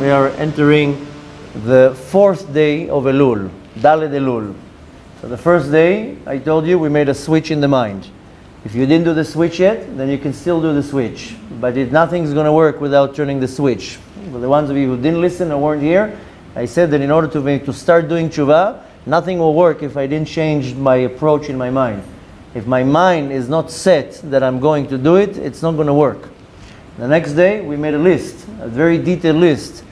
we are entering the 4th day of Elul, Daled Elul. So the first day, I told you, we made a switch in the mind. If you didn't do the switch yet, then you can still do the switch. But nothing's going to work without turning the switch. For the ones of you who didn't listen or weren't here, I said that in order to start doing Teshuvah, nothing will work if I didn't change my approach in my mind. If my mind is not set that I'm going to do it, it's not going to work. The next day, we made a list, a very detailed list.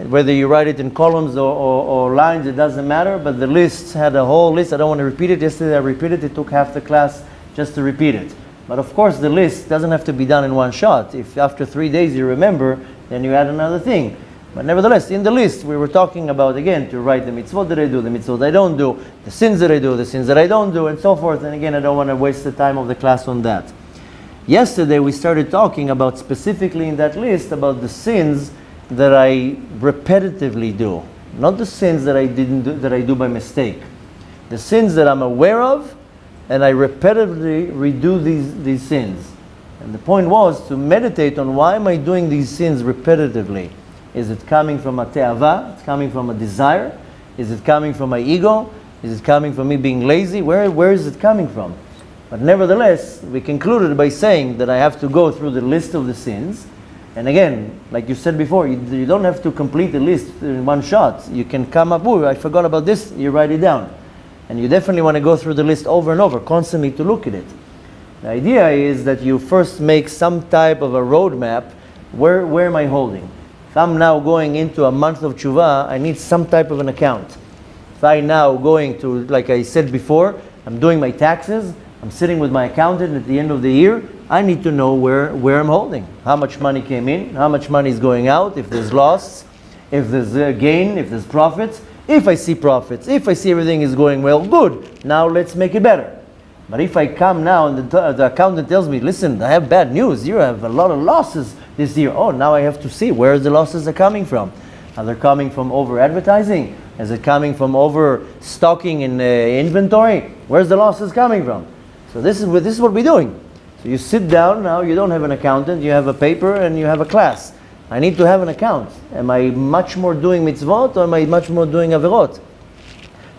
Whether you write it in columns or lines, it doesn't matter, but the list had a whole list. I don't want to repeat it. Yesterday I repeated it. It took half the class just to repeat it. But of course, the list doesn't have to be done in one shot. If after 3 days you remember, then you add another thing. But nevertheless, in the list, we were talking about, again, to write the mitzvot that I do, the mitzvot I don't do, the sins that I do, the sins that I don't do, and so forth. And again, I don't want to waste the time of the class on that. Yesterday, we started talking about, specifically in that list, about the sins that I repetitively do. Not the sins that I didn't do, that I do by mistake. The sins that I'm aware of, and I repetitively redo these sins. And the point was to meditate on, why am I doing these sins repetitively? Is it coming from a te'ava? It's coming from a desire? Is it coming from my ego? Is it coming from me being lazy? Where is it coming from? But nevertheless, we concluded by saying that I have to go through the list of the sins. And again, like you said before, you don't have to complete the list in one shot. You can come up, oh, I forgot about this, you write it down. And you definitely want to go through the list over and over, constantly to look at it. The idea is that you first make some type of a roadmap. Where am I holding? If I'm now going into a month of Teshuvah, I need some type of an account. If I'm now going to, like I said before, I'm doing my taxes, I'm sitting with my accountant at the end of the year, I need to know where I'm holding. How much money came in, how much money is going out, if there's loss, if there's gain, if there's profits. If I see profits, if I see everything is going well, good. Now let's make it better. But if I come now and the accountant tells me, listen, I have bad news. You have a lot of losses this year. Oh, now I have to see where the losses are coming from. Are they coming from over-advertising? Is it coming from overstocking in inventory? Where's the losses coming from? So this is what we're doing. So you sit down now, you don't have an accountant, you have a paper and you have a class. I need to have an account. Am I much more doing mitzvot or am I much more doing averot?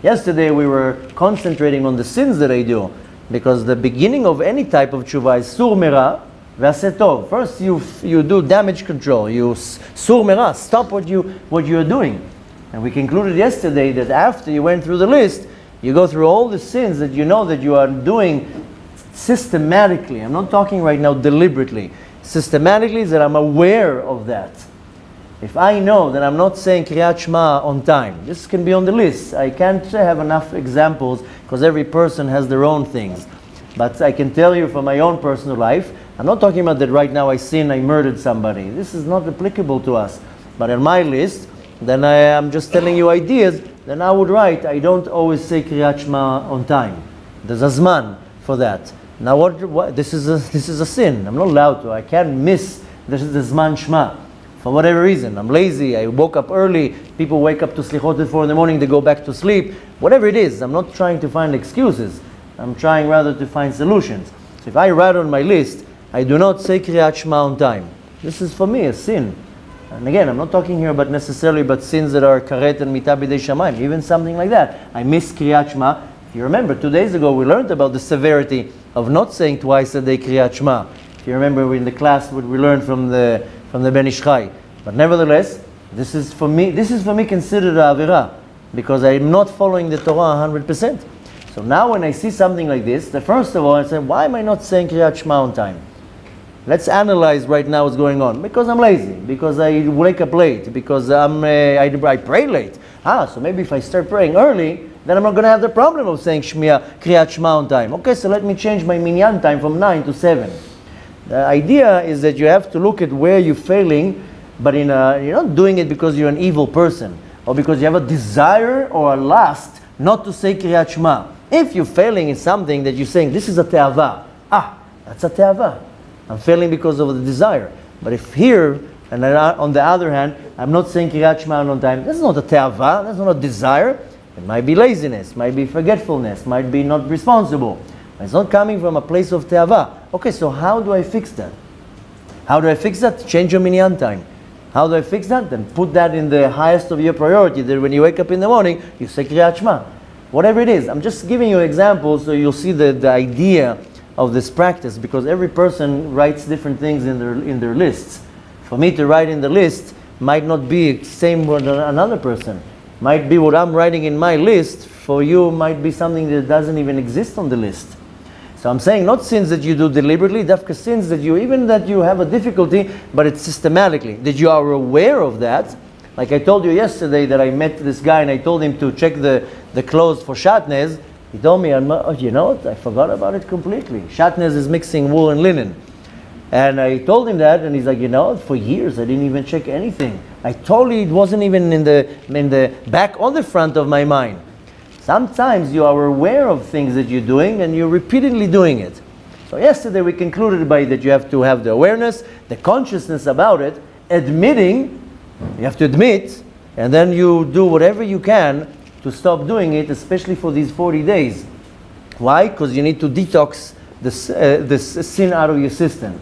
Yesterday we were concentrating on the sins that I do, because the beginning of any type of tshuva is sur mera v'aseh tov. First you do damage control. You sur mera, stop what you are doing. And we concluded yesterday that after you went through the list, you go through all the sins that you know that you are doing systematically. I'm not talking right now deliberately. Systematically is that I'm aware of that. If I know that I'm not saying Kriyat Shema on time, this can be on the list. I can't have enough examples because every person has their own things. But I can tell you from my own personal life, I'm not talking about that right now I sin, I murdered somebody. This is not applicable to us. But on my list, then I am just telling you ideas, then I would write, I don't always say Kriyat Shema on time. There's a zman for that. Now what this is a sin. I'm not allowed to. I can't miss the zman Shema. For whatever reason, I'm lazy, I woke up early, people wake up to slichot at 4 in the morning, they go back to sleep. Whatever it is, I'm not trying to find excuses. I'm trying rather to find solutions. So if I write on my list, I do not say Kriyat Shema on time. This is for me a sin. And again, I'm not talking here about necessarily about sins that are karet and mitah b'dei shamayim, even something like that. I miss Kriyat Shema. If you remember, 2 days ago we learned about the severity of not saying twice a day Kriyat Shema. If you remember in the class what we learned from the Ben Ish Chai. But nevertheless, this is for me considered a avira, because I am not following the Torah 100%. So now when I see something like this, first of all I say, why am I not saying Kriyat Shema on time? Let's analyze right now what's going on. Because I'm lazy, because I wake up late, because I pray late. So maybe if I start praying early, then I'm not going to have the problem of saying Kriyat Shema on time. Okay, so let me change my minyan time from 9 to 7. The idea is that you have to look at where you're failing, but you're not doing it because you're an evil person, or because you have a desire or a lust not to say Kriyat Shema. If you're failing in something that you're saying, this is a te'ava. That's a te'ava. I'm failing because of the desire. But if here, and on the other hand, I'm not saying Kriyat Shema on time, that's not a te'ava, that's not a desire. It might be laziness, might be forgetfulness, might be not responsible. It's not coming from a place of te'ava. Okay, so how do I fix that? How do I fix that? Change your minyan time. How do I fix that? Then put that in the highest of your priority, that when you wake up in the morning, you say Kriyat Shema. Whatever it is. I'm just giving you examples so you'll see the idea of this practice, because every person writes different things in their lists. For me to write in the list might not be the same with another person. Might be what I'm writing in my list, for you might be something that doesn't even exist on the list. So I'm saying not sins that you do deliberately, dafka sins that you have a difficulty, but it's systematically, that you are aware of that. Like I told you yesterday that I met this guy and I told him to check the clothes for shatnez. He told me, oh, you know what, I forgot about it completely. Shatnez is mixing wool and linen. And I told him that, and he's like, you know, for years I didn't even check anything. I told you it wasn't even in the back or the front of my mind. Sometimes you are aware of things that you're doing and you're repeatedly doing it. So yesterday we concluded by that you have to have the awareness, the consciousness about it, admitting, you have to admit, and then you do whatever you can to stop doing it, especially for these 40 days. Why? Because you need to detox this sin out of your system.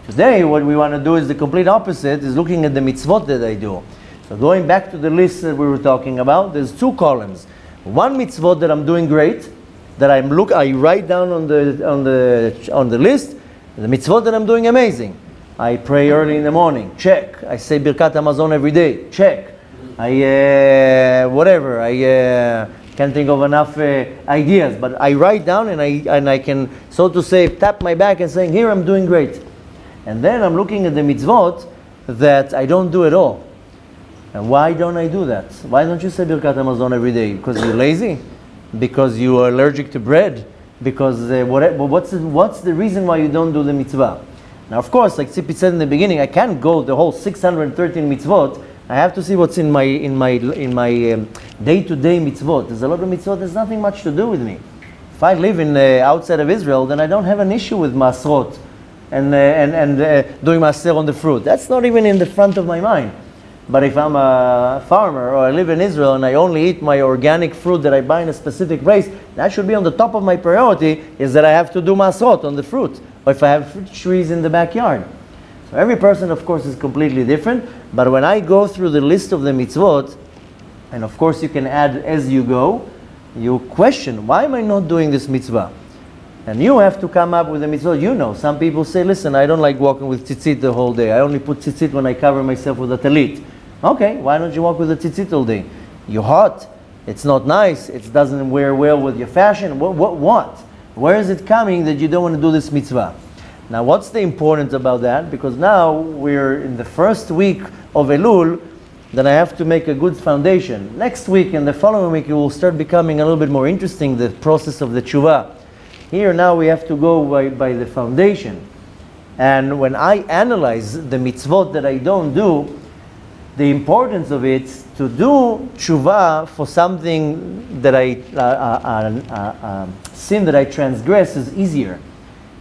Today what we want to do is the complete opposite, is looking at the mitzvot that I do. So going back to the list that we were talking about, there's two columns. One mitzvot that I'm doing great, that I write down on the list, the mitzvot that I'm doing amazing. I pray early in the morning, check. I say Birkat Hamazon every day, check. I can't think of enough ideas, but I write down and I can, so to say, tap my back and saying, here I'm doing great. And then I'm looking at the mitzvot that I don't do at all. And why don't I do that? Why don't you say Birkat Hamazon every day? Because you're lazy? Because you are allergic to bread? Because what's the reason why you don't do the mitzvah? Now, of course, like Tzipi said in the beginning, I can't go the whole 613 mitzvot. I have to see what's in my day-to-day mitzvot. There's a lot of mitzvot. There's nothing much to do with me. If I live in outside of Israel, then I don't have an issue with masrot and doing maser on the fruit. That's not even in the front of my mind. But if I'm a farmer or I live in Israel and I only eat my organic fruit that I buy in a specific place, that should be on the top of my priority, is that I have to do masrot on the fruit. Or if I have fruit trees in the backyard. So every person, of course, is completely different. But when I go through the list of the mitzvot, and of course you can add as you go, you question, why am I not doing this mitzvah? And you have to come up with a mitzvah. You know, some people say, listen, I don't like walking with tzitzit the whole day. I only put tzitzit when I cover myself with a talit. Okay, why don't you walk with a tzitzit all day? You're hot. It's not nice. It doesn't wear well with your fashion. What? Where is it coming that you don't want to do this mitzvah? Now, what's the importance about that? Because now we're in the first week of Elul, then I have to make a good foundation. Next week and the following week, it will start becoming a little bit more interesting, the process of the Teshuvah. Here now we have to go by the foundation. And when I analyze the mitzvot that I don't do, the importance of it to do Teshuvah for something that sin that I transgress is easier.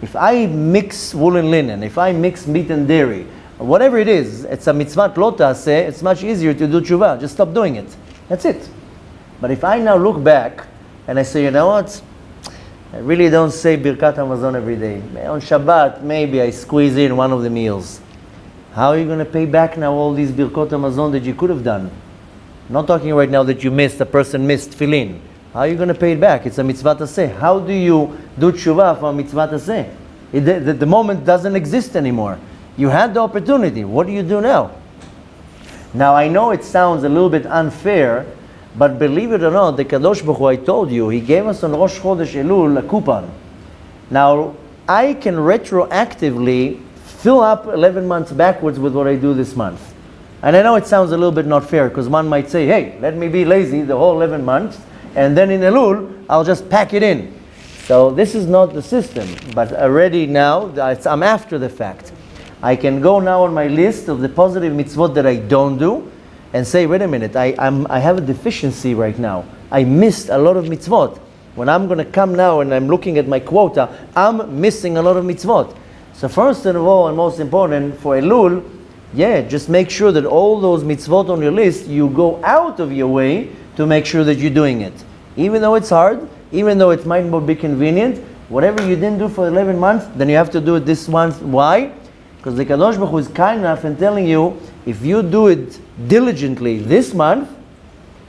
If I mix wool and linen, if I mix meat and dairy, whatever it is, it's a mitzvah lo ta'aseh, it's much easier to do Teshuvah. Just stop doing it. That's it. But if I now look back and I say, you know what? I really don't say Birkat Hamazon every day. On Shabbat, maybe I squeeze in one of the meals. How are you going to pay back now all these Birkot Hamazon that you could have done? I'm not talking right now that you missed, a person missed tefillin. How are you going to pay it back? It's a mitzvah taseh. How do you do Teshuvah for a mitzvah taseh? The moment doesn't exist anymore. You had the opportunity. What do you do now? Now, I know it sounds a little bit unfair, but believe it or not, the Kadosh Baruch Hu, I told you, he gave us on Rosh Chodesh Elul a coupon. Now, I can retroactively fill up 11 months backwards with what I do this month. And I know it sounds a little bit not fair, because one might say, hey, let me be lazy the whole 11 months, and then in Elul, I'll just pack it in. So this is not the system, but already now, I'm after the fact. I can go now on my list of the positive mitzvot that I don't do, and say, wait a minute, I have a deficiency right now. I missed a lot of mitzvot. When I'm going to come now and I'm looking at my quota, I'm missing a lot of mitzvot. So first of all, and most important, for Elul, just make sure that all those mitzvot on your list, you go out of your way to make sure that you're doing it. Even though it's hard, even though it might not be convenient, whatever you didn't do for 11 months, then you have to do it this month. Why? Because the Kadosh Baruch Hu is kind enough and telling you, if you do it diligently this month,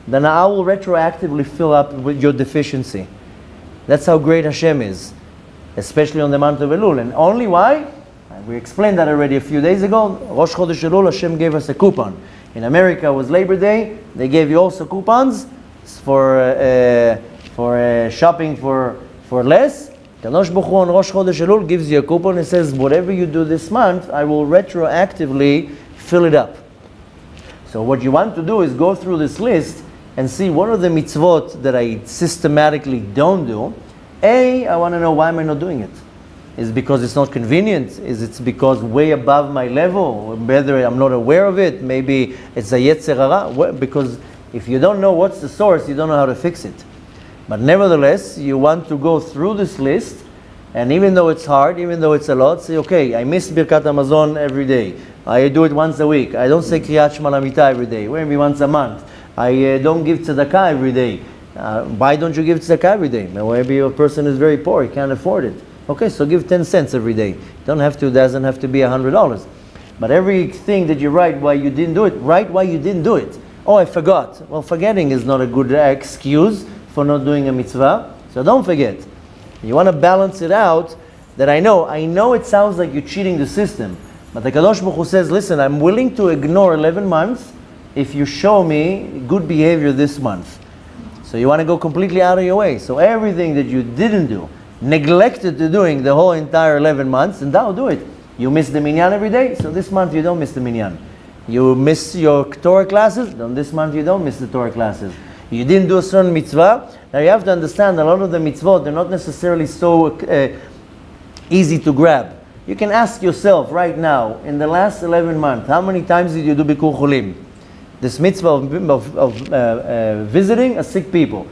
then I will retroactively fill up with your deficiency. That's how great Hashem is, especially on the month of Elul. And only why? We explained that already a few days ago. Rosh Chodesh Elul, Hashem gave us a coupon. In America, it was Labor Day. They gave you also coupons for shopping for less. Kadosh Baruch Hu on Rosh Chodesh Elul gives you a coupon and says, whatever you do this month, I will retroactively fill it up. So what you want to do is go through this list and see what are the mitzvot that I systematically don't do. I want to know why am I not doing it. Is it because it's not convenient? Is it because way above my level? Whether I'm not aware of it? Maybe it's a yetzer hara? Because if you don't know what's the source, you don't know how to fix it. But nevertheless, you want to go through this list, and even though it's hard, even though it's a lot, say, okay, I miss Birkat Hamazon every day. I do it once a week. I don't say Kriyat Shema Lamita every day. Maybe once a month. I don't give tzedakah every day. Why don't you give tzedakah every day? Maybe a person is very poor, he can't afford it. Okay, so give 10 cents every day. Doesn't have to be $100. But everything that you write why you didn't do it, write why you didn't do it. Oh, I forgot. Well, forgetting is not a good excuse for not doing a mitzvah. So don't forget. You want to balance it out that I know it sounds like you're cheating the system. But the Kadosh Baruch Hu says, listen, I'm willing to ignore 11 months if you show me good behavior this month. So you want to go completely out of your way. So everything that you didn't do, neglected to doing the whole entire 11 months, and now do it. You miss the minyan every day, so this month you don't miss the minyan. You miss your Torah classes, then this month you don't miss the Torah classes. You didn't do a certain mitzvah. Now you have to understand a lot of the mitzvot, they're not necessarily so easy to grab. You can ask yourself right now, in the last 11 months, how many times did you do Bikur Cholim? This mitzvah of visiting a sick people.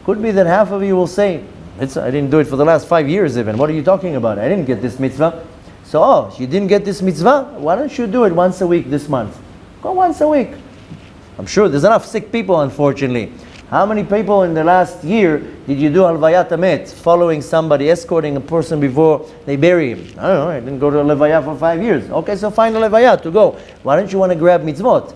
Could be that half of you will say, I didn't do it for the last 5 years even. What are you talking about? I didn't get this mitzvah. So, you didn't get this mitzvah? Why don't you do it once a week this month? Go once a week. I'm sure there's enough sick people, unfortunately. How many people in the last year did you do Alvayat Amet, following somebody, escorting a person before they bury him? I don't know, I didn't go to a Levaya for 5 years. Okay, so find a Levaya to go. Why don't you want to grab mitzvot?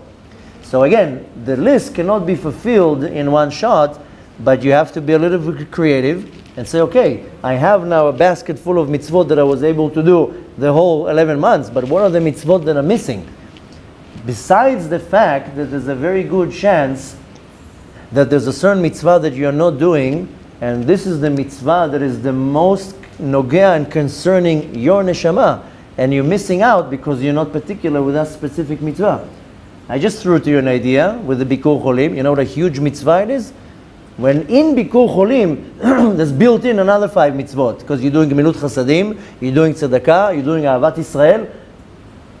So again, the list cannot be fulfilled in one shot, but you have to be a little bit creative and say, okay, I have now a basket full of mitzvot that I was able to do the whole 11 months, but what are the mitzvot that are missing? Besides the fact that there's a very good chance that there's a certain mitzvah that you're not doing, and this is the mitzvah that is the most nogea and concerning your neshama, and you're missing out because you're not particular with that specific mitzvah. I just threw to you an idea with the Bikur Cholim. You know what a huge mitzvah it is? When in Bikur Cholim, there's built in another 5 mitzvot, because you're doing Gemilut Chasadim, you're doing Tzedakah, you're doing Ahavat Israel.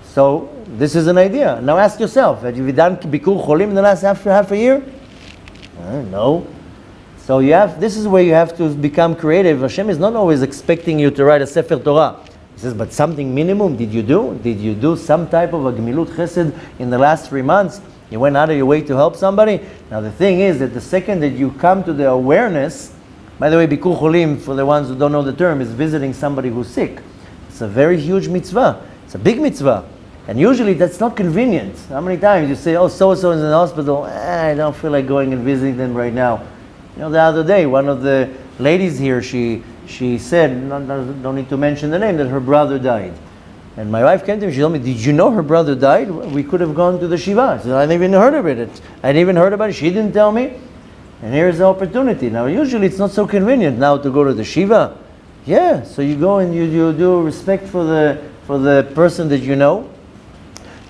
So, this is an idea. Now ask yourself, have you done Bikur Cholim in the last half a year? No. So this is where you have to become creative. Hashem is not always expecting you to write a Sefer Torah. He says, but something minimum did you do? Did you do some type of a Gemilut Chesed in the last 3 months? You went out of your way to help somebody? Now the thing is that the second that you come to the awareness, by the way, Bikur Cholim, for the ones who don't know the term, is visiting somebody who's sick. It's a very huge mitzvah. It's a big mitzvah. And usually that's not convenient. How many times you say, oh, so-and-so is in the hospital, I don't feel like going and visiting them right now. You know, the other day, one of the ladies here, she said, don't need to mention the name, that her brother died. And my wife came to me, she told me, did you know her brother died? We could have gone to the Shiva. I said, I didn't even heard of it. I didn't even heard about it. She didn't tell me. And here's the opportunity. Now, usually it's not so convenient now to go to the Shiva. Yeah, so you go and you do respect for the person that you know.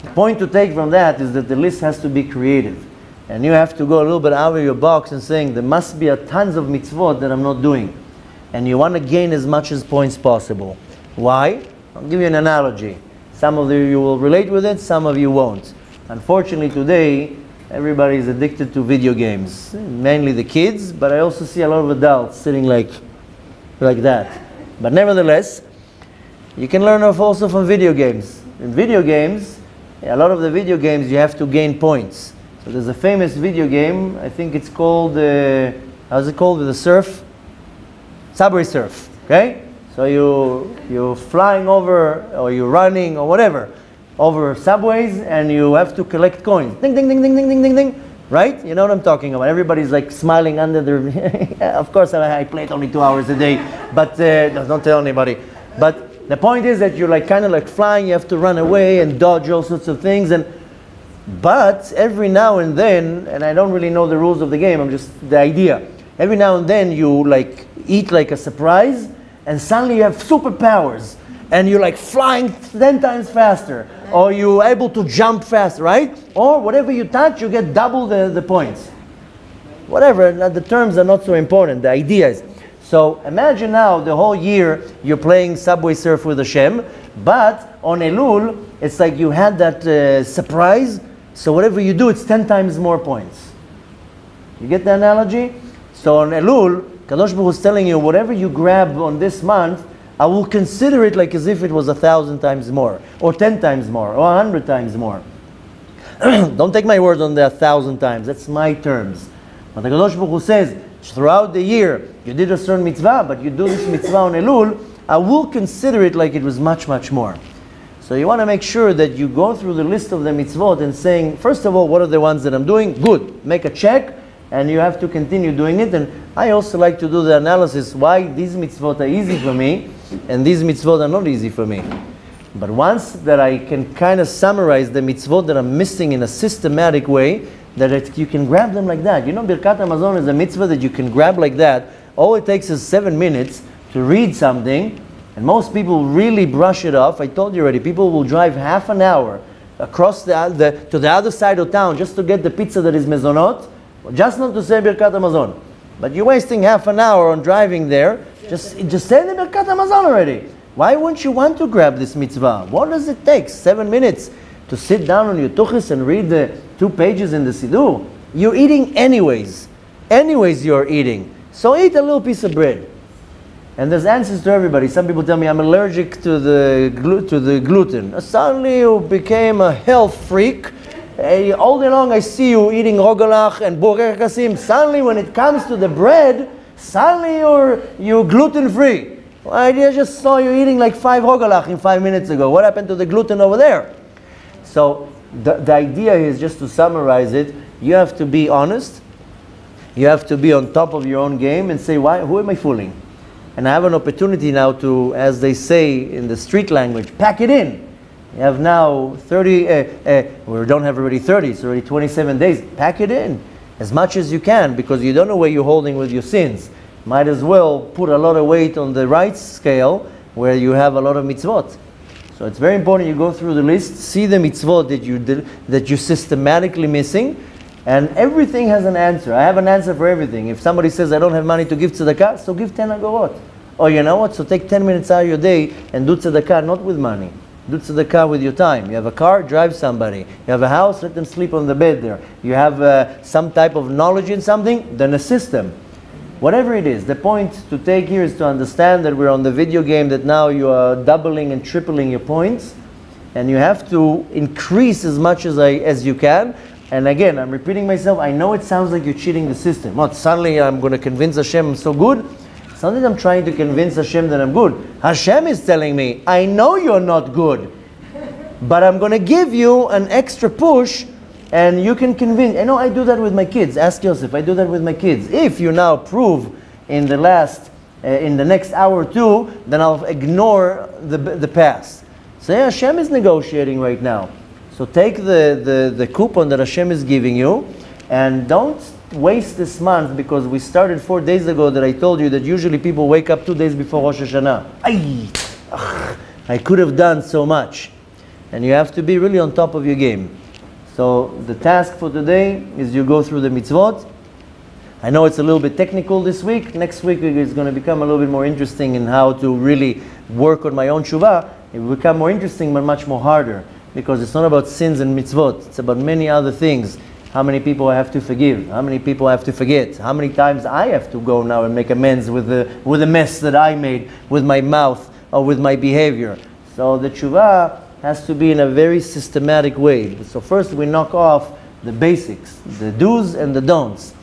The point to take from that is that the list has to be creative. And you have to go a little bit out of your box and saying, there must be tons of mitzvot that I'm not doing. And you want to gain as much as points possible. Why? I'll give you an analogy. Some of you will relate with it, some of you won't. Unfortunately today, everybody is addicted to video games. Mainly the kids, but I also see a lot of adults sitting like that. But nevertheless, you can learn also from video games. In video games, a lot of the video games you have to gain points. So there's a famous video game, I think it's called, how's it called with the surf? Subway Surf, okay? So you're flying over, or you're running, or whatever, over subways, and you have to collect coins. Ding, ding, ding, ding, ding, ding, ding, ding. Right? You know what I'm talking about. Everybody's like smiling under their... Of course, I play it only 2 hours a day, but don't tell anybody. But the point is that you're like kind of like flying. You have to run away and dodge all sorts of things. But every now and then, and I don't really know the rules of the game, I'm just the idea. Every now and then you like eat like a surprise, and suddenly you have superpowers, and you're like flying 10 times faster, or you're able to jump fast, right? Or whatever you touch, you get double the points. Whatever, the terms are not so important, the idea is. So imagine now the whole year you're playing Subway Surf with Hashem, but on Elul, it's like you had that surprise, so whatever you do, it's 10 times more points. You get the analogy? So on Elul, Kadosh Baruch Hu is telling you, whatever you grab on this month, I will consider it like as if it was 1,000 times more, or 10 times more, or 100 times more. Don't take my word on the 1,000 times, that's my terms. But the Kadosh Baruch Hu says, throughout the year, you did a certain mitzvah, but you do this mitzvah on Elul, I will consider it like it was much, much more. So you want to make sure that you go through the list of the mitzvot and saying, first of all, what are the ones that I'm doing? Good. Make a check, and you have to continue doing it. And I also like to do the analysis why these mitzvot are easy for me and these mitzvot are not easy for me. But once that I can kind of summarize the mitzvot that I'm missing in a systematic way, that you can grab them like that. You know, Birkat Hamazon is a mitzvah that you can grab like that. All it takes is 7 minutes to read something, and most people really brush it off. I told you already, people will drive half an hour across to the other side of town just to get the pizza that is mezonot, just not to say Birkat Hamazon. But you're wasting half an hour on driving there. Just say the Birkat Hamazon already. Why wouldn't you want to grab this mitzvah? What does it take? 7 minutes to sit down on your tuchis and read the 2 pages in the Siddur? You're eating anyways. Anyways you're eating. So eat a little piece of bread. And there's answers to everybody. Some people tell me I'm allergic to the gluten. Suddenly you became a health freak. All day long I see you eating rogalach and borek kasim. Suddenly when it comes to the bread, suddenly you're gluten free. I just saw you eating like 5 rogalach in 5 minutes ago. What happened to the gluten over there? So the idea is, just to summarize it, you have to be honest. You have to be on top of your own game and say, who am I fooling? And I have an opportunity now to, as they say in the street language, pack it in. You have now 30, we don't have already 30, it's already 27 days. Pack it in as much as you can, because you don't know where you're holding with your sins. Might as well put a lot of weight on the right scale where you have a lot of mitzvot. So it's very important you go through the list, see the mitzvot that you're systematically missing, and everything has an answer. I have an answer for everything. If somebody says, I don't have money to give tzedakah, so give 10 agorot. Or you know what, so take 10 minutes out of your day and do tzedakah, not with money. Do tzedakah with your time. You have a car, drive somebody. You have a house, let them sleep on the bed there. You have some type of knowledge in something, then assist them. Whatever it is, the point to take here is to understand that we're on the video game, that now you are doubling and tripling your points, and you have to increase as much as you can. And again, I'm repeating myself, I know it sounds like you're cheating the system. Not suddenly I'm going to convince Hashem I'm so good. Suddenly I'm trying to convince Hashem that I'm good. Hashem is telling me, I know you're not good, but I'm going to give you an extra push, and you can convince. I know I do that with my kids. Ask Yosef, I do that with my kids. If you now prove in the next hour or two, then I'll ignore the past. So yeah, Hashem is negotiating right now. So take the coupon that Hashem is giving you, and don't waste this month, because we started 4 days ago that I told you that usually people wake up 2 days before Rosh Hashanah. I could have done so much. And you have to be really on top of your game. So the task for today is you go through the mitzvot. I know it's a little bit technical this week. Next week is going to become a little bit more interesting in how to really work on my own teshuvah. It will become more interesting, but much more harder, because it's not about sins and mitzvot. It's about many other things. How many people I have to forgive? How many people I have to forget? How many times I have to go now and make amends with the mess that I made with my mouth or with my behavior? So the teshuvah has to be in a very systematic way. So first we knock off the basics, the do's and the don'ts.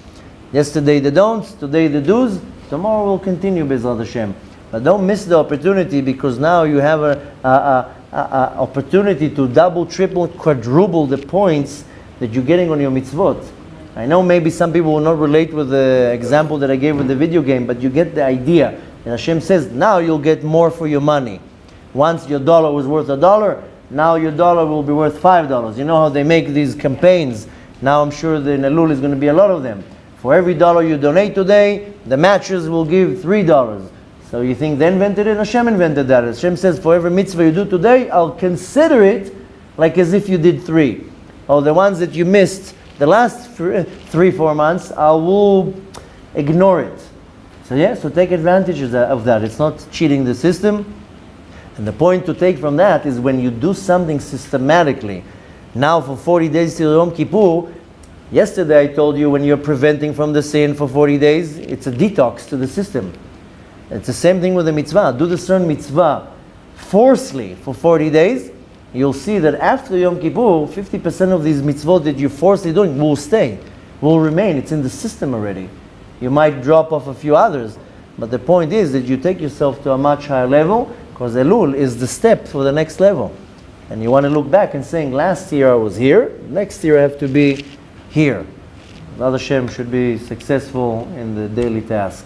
Yesterday the don'ts, today the do's, tomorrow we'll continue B'ezrat Hashem. But don't miss the opportunity, because now you have a opportunity to double, triple, quadruple the points that you're getting on your mitzvot. I know maybe some people will not relate with the example that I gave with the video game, but you get the idea. And Hashem says, now you'll get more for your money. Once your dollar was worth $1, now your dollar will be worth $5. You know how they make these campaigns. Now I'm sure that in Elul is going to be a lot of them. For every dollar you donate today, the matches will give $3. So you think they invented it? Hashem invented that. Hashem says, for every mitzvah you do today, I'll consider it like as if you did 3. Or the ones that you missed the last 3-4 months, I will ignore it. So yeah, so take advantage of that. It's not cheating the system. And the point to take from that is when you do something systematically. Now for 40 days till Yom Kippur, yesterday I told you when you're preventing from the sin for 40 days, it's a detox to the system. It's the same thing with the mitzvah. Do the certain mitzvah forcefully for 40 days, you'll see that after Yom Kippur, 50% of these mitzvot that you're forcefully doing will stay, will remain. It's in the system already. You might drop off a few others, but the point is that you take yourself to a much higher level, because Elul is the step for the next level. And you want to look back and saying, last year I was here, next year I have to be here. L'ad Hashem should be successful in the daily task.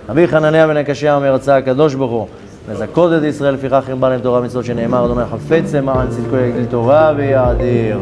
רבי חנניה בן הקשיא אומר, רצה הקדוש ברוך הוא לזכות את ישראל, לפיכך הרבה להם תורה ומצוות, שנאמר, אדוני חפץ למען צדקו יגדיל תורה ויאדיר.